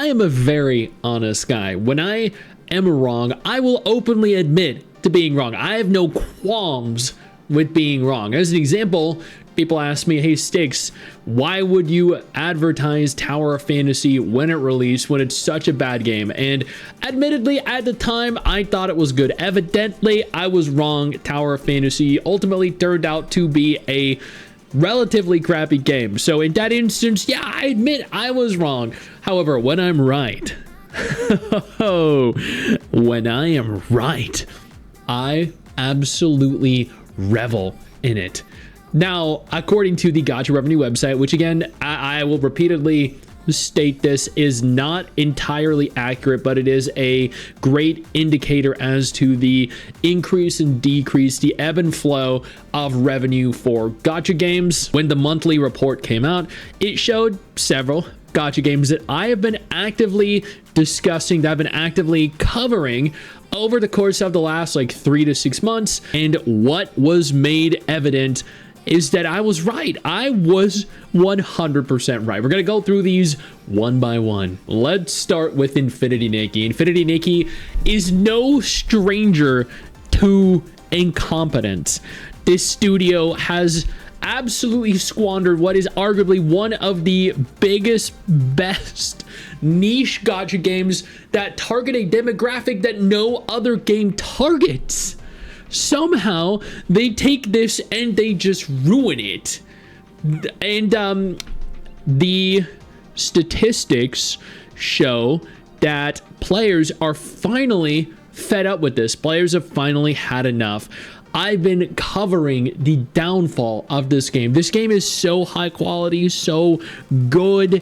I am a very honest guy. When I am wrong, I will openly admit to being wrong. I have no qualms with being wrong. As an example, people ask me, hey Stix, why would you advertise Tower of Fantasy when it released, when it's such a bad game? And admittedly, at the time, I thought it was good. Evidently, I was wrong. Tower of Fantasy ultimately turned out to be a relatively crappy game. So in that instance, yeah, I admit I was wrong. However, when I'm right, when I am right, I absolutely revel in it. Now, according to the Gacha Revenue website, which again, I will repeatedly state this is not entirely accurate, but it is a great indicator as to the increase and decrease, the ebb and flow of revenue for gacha games. When the monthly report came out, it showed several gacha games that I have been actively discussing, that I've been actively covering over the course of the last like 3 to 6 months. And what was made evident is that I was right. I was 100% right. We're going to go through these one by one. Let's start with Infinity Nikki. Infinity Nikki is no stranger to incompetence. This studio has absolutely squandered what is arguably one of the biggest, best niche gacha games that target a demographic that no other game targets. Somehow they take this and they just ruin it. And the statistics show that players are finally fed up with this. Players have finally had enough. I've been covering the downfall of this game. This game is so high quality, so good,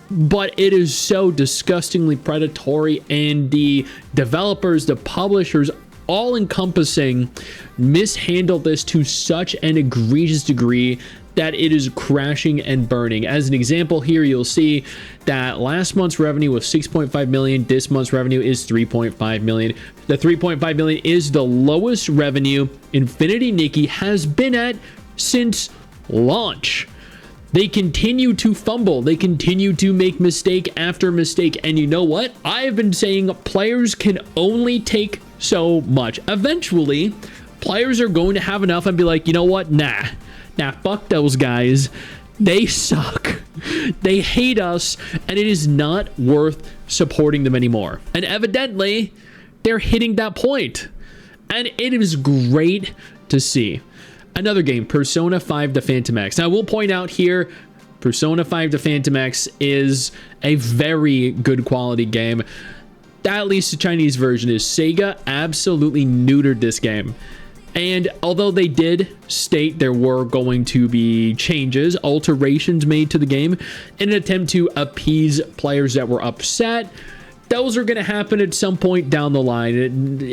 but it is so disgustingly predatory, and the developers, the publishers, all encompassing, mishandle this to such an egregious degree that it is crashing and burning. As an example here, you'll see that last month's revenue was 6.5 million. This month's revenue is 3.5 million. The 3.5 million is the lowest revenue Infinity Nikki has been at since launch. They continue to fumble. They continue to make mistake after mistake. And you know what? I have been saying players can only take so much. Eventually, players are going to have enough and be like, you know what? Nah, fuck those guys. They suck. They hate us, and it is not worth supporting them anymore. And evidently, they're hitting that point. And it is great to see. Another game, Persona 5 The Phantom X. Now, I will point out here, Persona 5 The Phantom X is a very good quality game. At least the Chinese version is. Sega absolutely neutered this game. And although they did state there were going to be changes, alterations made to the game in an attempt to appease players that were upset, those are going to happen at some point down the line.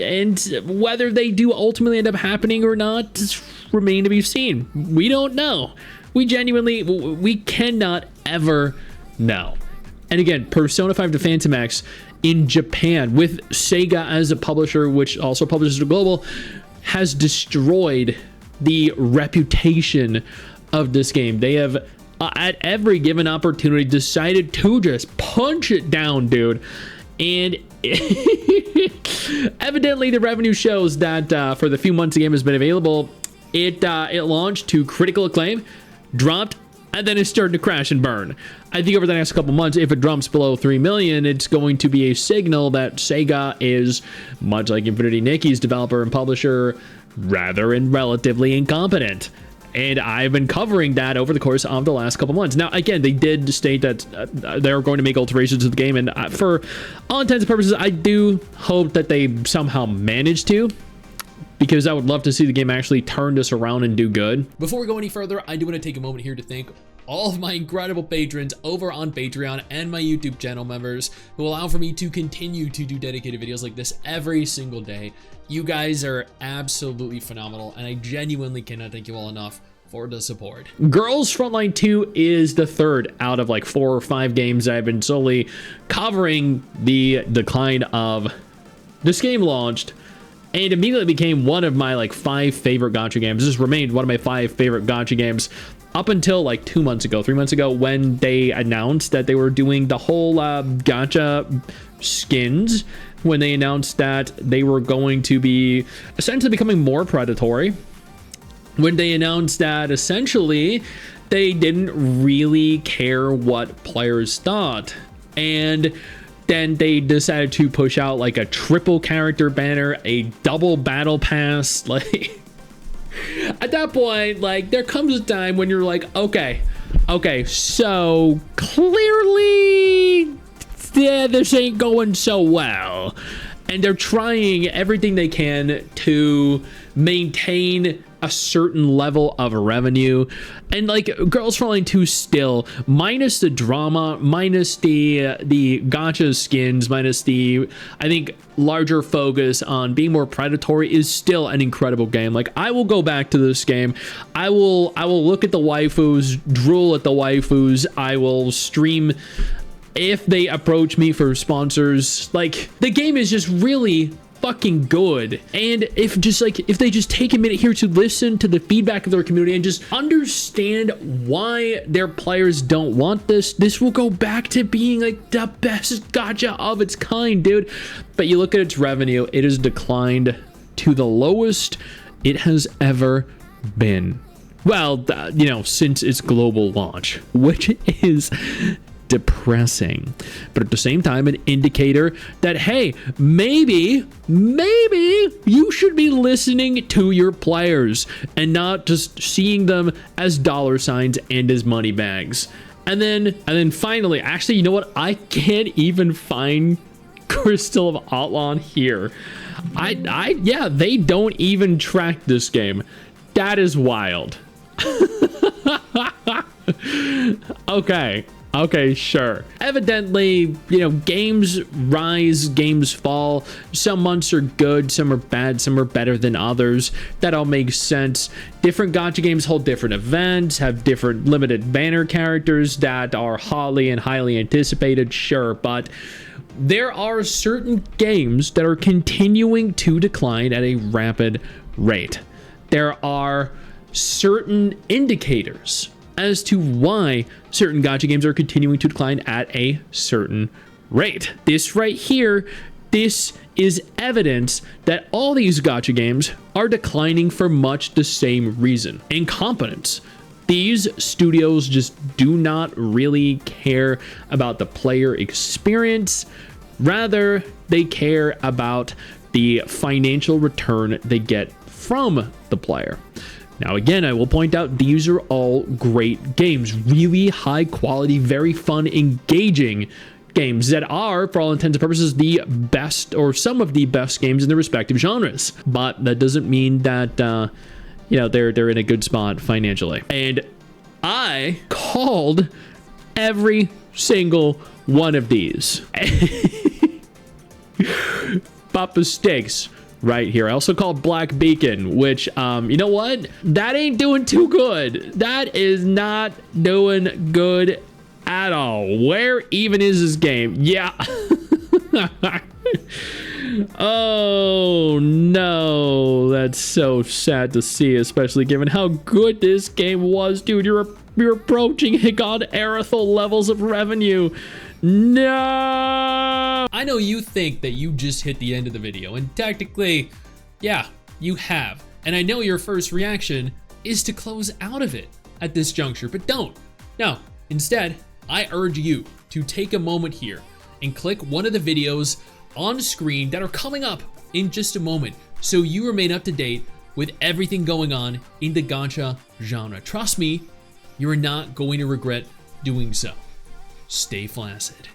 And whether they do ultimately end up happening or not remain to be seen. We don't know. We cannot ever know. And again, Persona 5 The Phantom X in Japan, with Sega as a publisher, which also publishes the global, has destroyed the reputation of this game. They have, at every given opportunity, decided to just punch it down, dude. And evidently, the revenue shows that for the few months the game has been available, it launched to critical acclaim, dropped, and then it's starting to crash and burn. I think over the next couple months, if it drops below 3 million, it's going to be a signal that Sega is, much like Infinity Nikki's developer and publisher, rather and relatively incompetent. And I've been covering that over the course of the last couple months. Now, again, they did state that they're going to make alterations to the game, and for all intents and purposes, I do hope that they somehow manage to, because I would love to see the game actually turn this around and do good. Before we go any further, I do want to take a moment here to thank all of my incredible patrons over on Patreon and my YouTube channel members who allow for me to continue to do dedicated videos like this every single day. You guys are absolutely phenomenal, and I genuinely cannot thank you all enough for the support. Girls Frontline 2 is the third out of like 4 or 5 games I've been solely covering the decline of. This game launched and immediately became one of my like 5 favorite gacha games. This remained one of my 5 favorite gacha games up until like 2 months ago, 3 months ago, when they announced that they were doing the whole gacha skins, when they announced that they were going to be essentially becoming more predatory, when they announced that essentially they didn't really care what players thought, and then they decided to push out like a triple character banner, a double battle pass. Like at that point, like there comes a time when you're like, okay, so clearly, yeah, this ain't going so well, and they're trying everything they can to maintain a certain level of revenue. And like Girls Falling 2 still, minus the drama, minus the gacha skins, minus the, I think, larger focus on being more predatory, is still an incredible game. Like I will go back to this game. I will look at the waifus, drool at the waifus. I will stream if they approach me for sponsors. Like the game is just really fucking good, and if they just take a minute here to listen to the feedback of their community and just understand why their players don't want this will go back to being like the best gacha of its kind, dude. But you look at its revenue, it has declined to the lowest it has ever been, well, you know, since its global launch, which is depressing, but at the same time an indicator that, hey, maybe you should be listening to your players and not just seeing them as dollar signs and as money bags. And then finally, actually, you know what, I can't even find Crystal of Outlaw here. Yeah, they don't even track this game. That is wild. Okay, sure. Evidently, you know, games rise, games fall. Some months are good, some are bad, some are better than others. That all makes sense. Different gacha games hold different events, have different limited banner characters that are highly anticipated, sure, but there are certain games that are continuing to decline at a rapid rate. There are certain indicators as to why certain gacha games are continuing to decline at a certain rate. This right here, this is evidence that all these gacha games are declining for much the same reason: incompetence. These studios just do not really care about the player experience. Rather, they care about the financial return they get from the player. Now, again, I will point out these are all great games, really high quality, very fun, engaging games that are, for all intents and purposes, the best or some of the best games in their respective genres. But that doesn't mean that, you know, they're in a good spot financially. And I called every single one of these. Papa Stix right here. I also called Black Beacon, which, you know what? That ain't doing too good. That is not doing good at all. Where even is this game? Yeah. Oh, no. That's so sad to see, especially given how good this game was, dude. You're approaching God Arathel levels of revenue. No! I know you think that you just hit the end of the video, and technically, yeah, you have. And I know your first reaction is to close out of it at this juncture, but don't. No, instead, I urge you to take a moment here and click one of the videos on screen that are coming up in just a moment, so you remain up to date with everything going on in the gacha genre. Trust me, you're not going to regret doing so. Stay flaccid.